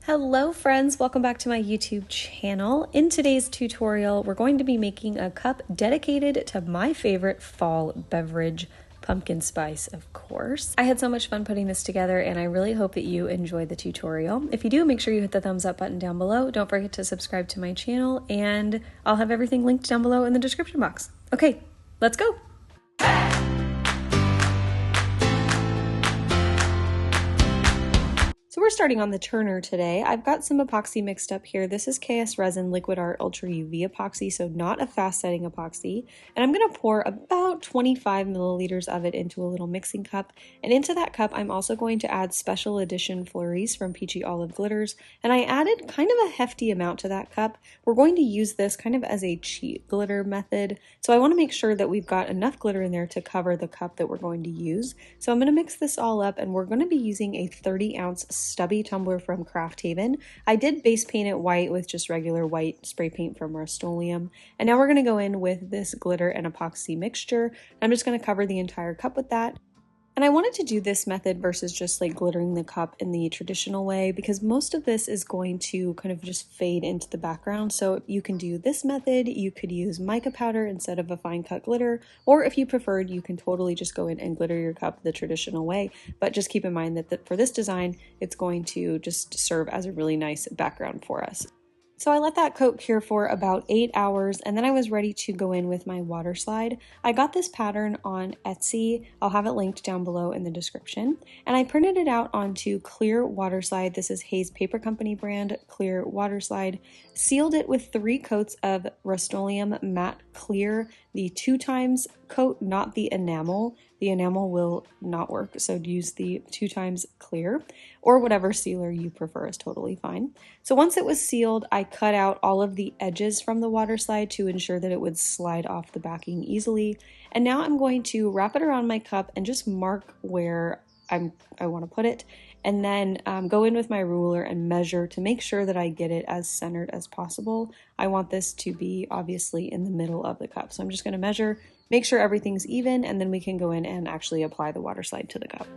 Hello friends, welcome back to my YouTube channel. In today's tutorial, we're going to be making a cup dedicated to my favorite fall beverage, pumpkin spice, of course. I had so much fun putting this together and I really hope that you enjoyed the tutorial. If you do, make sure you hit the thumbs up button down below. Don't forget to subscribe to my channel and I'll have everything linked down below in the description box. Okay, let's go. So we're starting on the turner today. I've got some epoxy mixed up here. This is KS Resin Liquid Art Ultra UV epoxy, so not a fast setting epoxy. And I'm gonna pour about 25 milliliters of it into a little mixing cup. And into that cup, I'm also going to add special edition Flurries from Peachy Olive Glitters. And I added kind of a hefty amount to that cup. We're going to use this kind of as a cheat glitter method. So I wanna make sure that we've got enough glitter in there to cover the cup that we're going to use. So I'm gonna mix this all up and we're gonna be using a 30-ounce stubby tumbler from Craft Haven. I did base paint it white with just regular white spray paint from Rust-Oleum. And now we're going to go in with this glitter and epoxy mixture. I'm just going to cover the entire cup with that. And I wanted to do this method versus just like glittering the cup in the traditional way because most of this is going to kind of just fade into the background. So you can do this method, you could use mica powder instead of a fine cut glitter, or if you preferred, you can totally just go in and glitter your cup the traditional way. But just keep in mind that for this design, it's going to just serve as a really nice background for us. So I let that coat cure for about 8 hours and then I was ready to go in with my water slide. I got this pattern on Etsy. I'll have it linked down below in the description. And I printed it out onto clear water slide. This is Hayes Paper Company brand clear water slide. Sealed it with 3 coats of Rust-Oleum matte clear, the 2 times coat, not the enamel. The enamel will not work, so use the 2 times clear or whatever sealer you prefer is totally fine. So once it was sealed, I cut out all of the edges from the water slide to ensure that it would slide off the backing easily. And now I'm going to wrap it around my cup and just mark where I want to put it, and then go in with my ruler and measure to make sure that I get it as centered as possible. I want this to be obviously in the middle of the cup. So I'm just going to measure, make sure everything's even, and then we can go in and actually apply the water slide to the cup.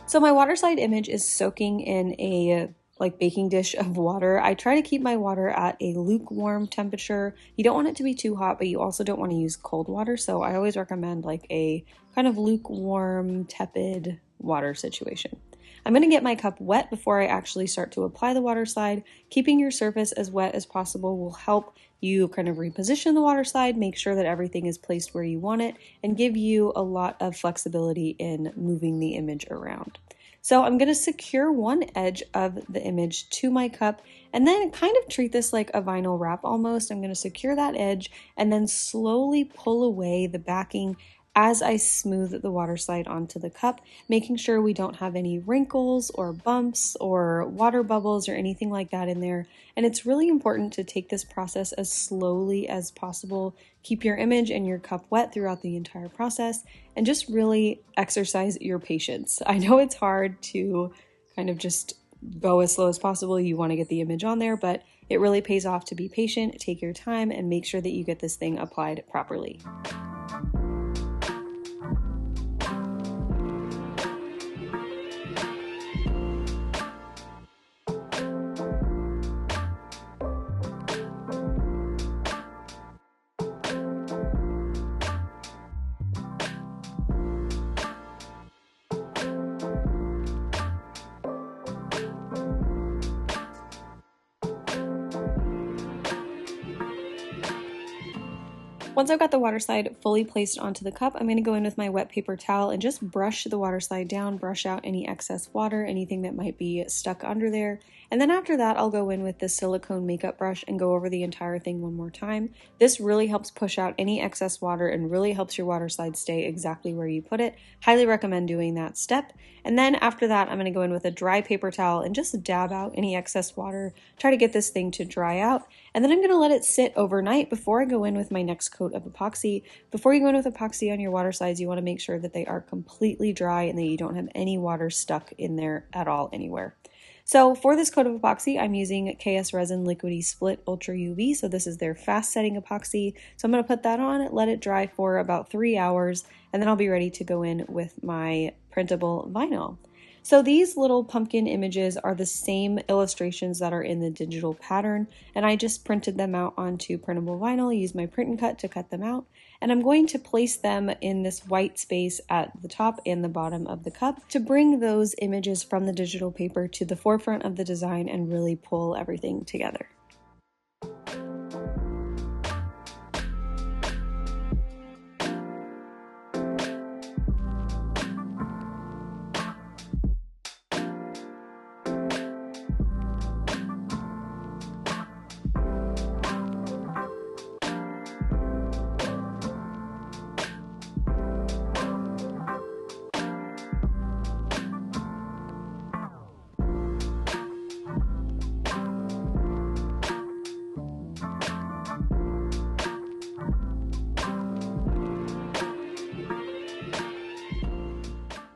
So my water slide image is soaking in a baking dish of water. I try to keep my water at a lukewarm temperature. You don't want it to be too hot, but you also don't want to use cold water. So I always recommend like a kind of lukewarm, tepid water situation. I'm going to get my cup wet before I actually start to apply the water slide. Keeping your surface as wet as possible will help you kind of reposition the water slide, make sure that everything is placed where you want it, and give you a lot of flexibility in moving the image around. So I'm going to secure one edge of the image to my cup and then kind of treat this like a vinyl wrap almost. I'm going to secure that edge and then slowly pull away the backing as I smooth the water slide onto the cup, making sure we don't have any wrinkles or bumps or water bubbles or anything like that in there. And it's really important to take this process as slowly as possible. Keep your image and your cup wet throughout the entire process and just really exercise your patience. I know it's hard to kind of just go as slow as possible. You want to get the image on there, but it really pays off to be patient, take your time, and make sure that you get this thing applied properly. Once I've got the water slide fully placed onto the cup, I'm going to go in with my wet paper towel and just brush the water slide down, brush out any excess water, anything that might be stuck under there. And then after that, I'll go in with the silicone makeup brush and go over the entire thing one more time. This really helps push out any excess water and really helps your water slide stay exactly where you put it. Highly recommend doing that step. And then after that, I'm going to go in with a dry paper towel and just dab out any excess water, try to get this thing to dry out. And then I'm going to let it sit overnight before I go in with my next coat of epoxy. Before you go in with epoxy on your water slides, you want to make sure that they are completely dry and that you don't have any water stuck in there at all anywhere. So for this coat of epoxy, I'm using KS Resin Liquidy Split Ultra UV. So this is their fast setting epoxy. So I'm going to put that on, let it dry for about 3 hours, and then I'll be ready to go in with my printable vinyl. So these little pumpkin images are the same illustrations that are in the digital pattern, and I just printed them out onto printable vinyl, used my print and cut to cut them out, and I'm going to place them in this white space at the top and the bottom of the cup to bring those images from the digital paper to the forefront of the design and really pull everything together.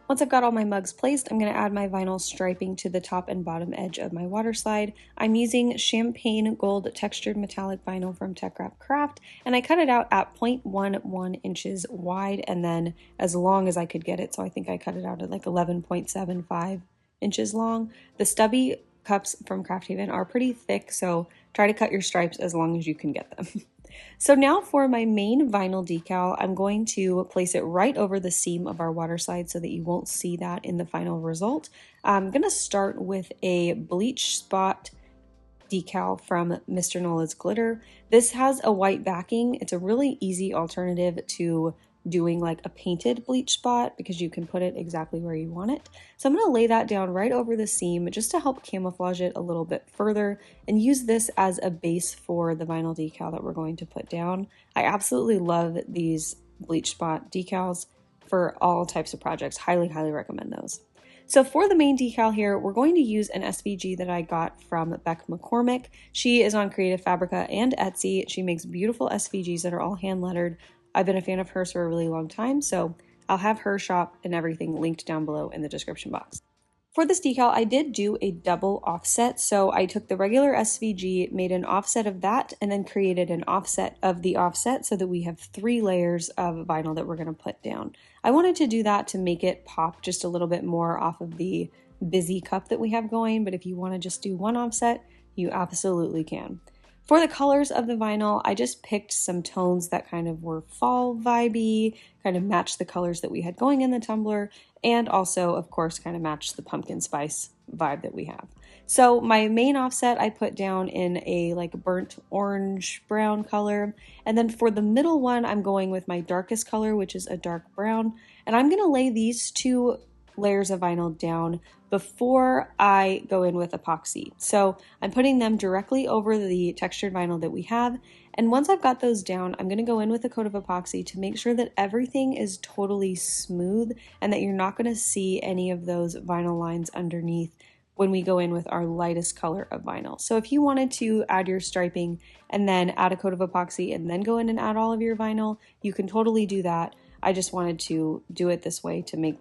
Once I've got all my mugs placed, I'm going to add my vinyl striping to the top and bottom edge of my water slide. I'm using champagne gold textured metallic vinyl from Tech Wrap Craft, and I cut it out at 0.11 inches wide and then as long as I could get it. So I think I cut it out at like 11.75 inches long. The stubby cups from Craft Haven are pretty thick, so try to cut your stripes as long as you can get them. So now for my main vinyl decal, I'm going to place it right over the seam of our water slide so that you won't see that in the final result. I'm going to start with a bleach spot decal from Mr. Nola's Glitter. This has a white backing. It's a really easy alternative to doing like a painted bleach spot because you can put it exactly where you want it. So I'm going to lay that down right over the seam just to help camouflage it a little bit further and use this as a base for the vinyl decal that we're going to put down. I absolutely love these bleach spot decals for all types of projects. Highly, highly recommend those. So for the main decal here, we're going to use an SVG that I got from Beck McCormick. She is on Creative Fabrica and Etsy. She makes beautiful SVGs that are all hand lettered. I've been a fan of hers for a really long time, so I'll have her shop and everything linked down below in the description box. For this decal, I did do a double offset, so I took the regular SVG, made an offset of that, and then created an offset of the offset so that we have 3 layers of vinyl that we're going to put down. I wanted to do that to make it pop just a little bit more off of the busy cup that we have going, but if you want to just do one offset, you absolutely can. For the colors of the vinyl, I just picked some tones that kind of were fall vibey, kind of matched the colors that we had going in the tumbler, and also, of course, kind of matched the pumpkin spice vibe that we have. So my main offset I put down in a like burnt orange brown color, and then for the middle one, I'm going with my darkest color, which is a dark brown, and I'm going to lay these 2 layers of vinyl down before I go in with epoxy. So I'm putting them directly over the textured vinyl that we have. And once I've got those down, I'm going to go in with a coat of epoxy to make sure that everything is totally smooth and that you're not going to see any of those vinyl lines underneath when we go in with our lightest color of vinyl. So if you wanted to add your striping and then add a coat of epoxy and then go in and add all of your vinyl, you can totally do that. I just wanted to do it this way to make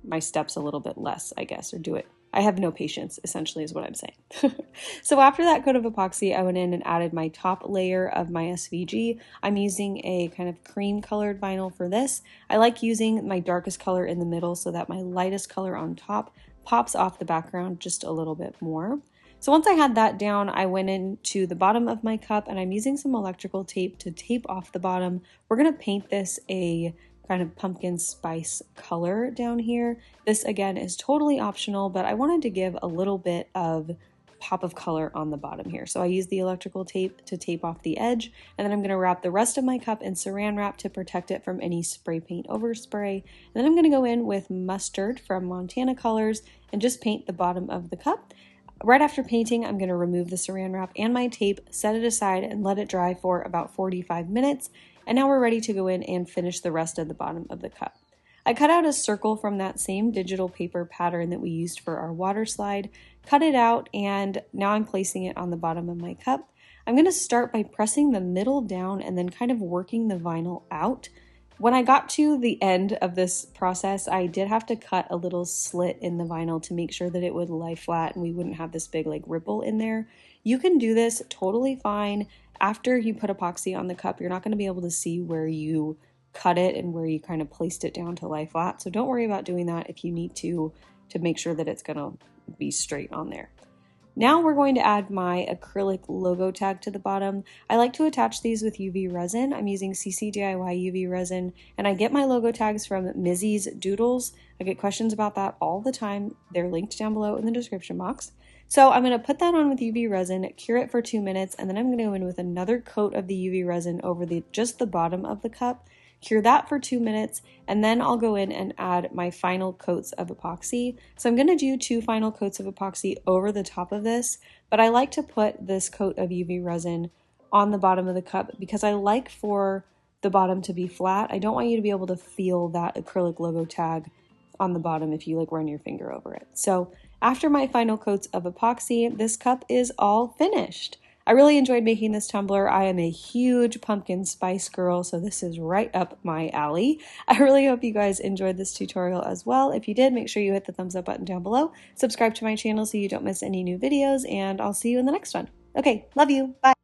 my steps a little bit less, I guess, or do it. I have no patience, essentially, is what I'm saying. So after that coat of epoxy, I went in and added my top layer of my SVG. I'm using a kind of cream colored vinyl for this. I like using my darkest color in the middle so that my lightest color on top pops off the background just a little bit more. So once I had that down, I went into the bottom of my cup and I'm using some electrical tape to tape off the bottom. We're going to paint this a kind of pumpkin spice color down here. This again is totally optional, but I wanted to give a little bit of pop of color on the bottom here. So I used the electrical tape to tape off the edge, and then I'm going to wrap the rest of my cup in saran wrap to protect it from any spray paint overspray. And then I'm going to go in with mustard from Montana Colors and just paint the bottom of the cup. Right after painting, I'm going to remove the saran wrap and my tape, set it aside, and let it dry for about 45 minutes. And now we're ready to go in and finish the rest of the bottom of the cup. I cut out a circle from that same digital paper pattern that we used for our water slide, cut it out, and now I'm placing it on the bottom of my cup. I'm going to start by pressing the middle down and then kind of working the vinyl out When I got to the end of this process, I did have to cut a little slit in the vinyl to make sure that it would lie flat and we wouldn't have this big like ripple in there. You can do this totally fine. After you put epoxy on the cup, you're not going to be able to see where you cut it and where you kind of placed it down to lie flat. So don't worry about doing that if you need to make sure that it's going to be straight on there. Now we're going to add my acrylic logo tag to the bottom. I like to attach these with UV resin. I'm using CC DIY UV resin, and I get my logo tags from Mizzy's Doodles. I get questions about that all the time. They're linked down below in the description box. So I'm going to put that on with UV resin, cure it for 2 minutes, and then I'm going to go in with another coat of the UV resin over just the bottom of the cup. Cure that for 2 minutes, and then I'll go in and add my final coats of epoxy. So I'm going to do 2 final coats of epoxy over the top of this, but I like to put this coat of UV resin on the bottom of the cup because I like for the bottom to be flat. I don't want you to be able to feel that acrylic logo tag on the bottom if you like run your finger over it. So after my final coats of epoxy, this cup is all finished. I really enjoyed making this tumbler. I am a huge pumpkin spice girl, so this is right up my alley. I really hope you guys enjoyed this tutorial as well. If you did, make sure you hit the thumbs up button down below. Subscribe to my channel so you don't miss any new videos, and I'll see you in the next one. Okay, love you. Bye.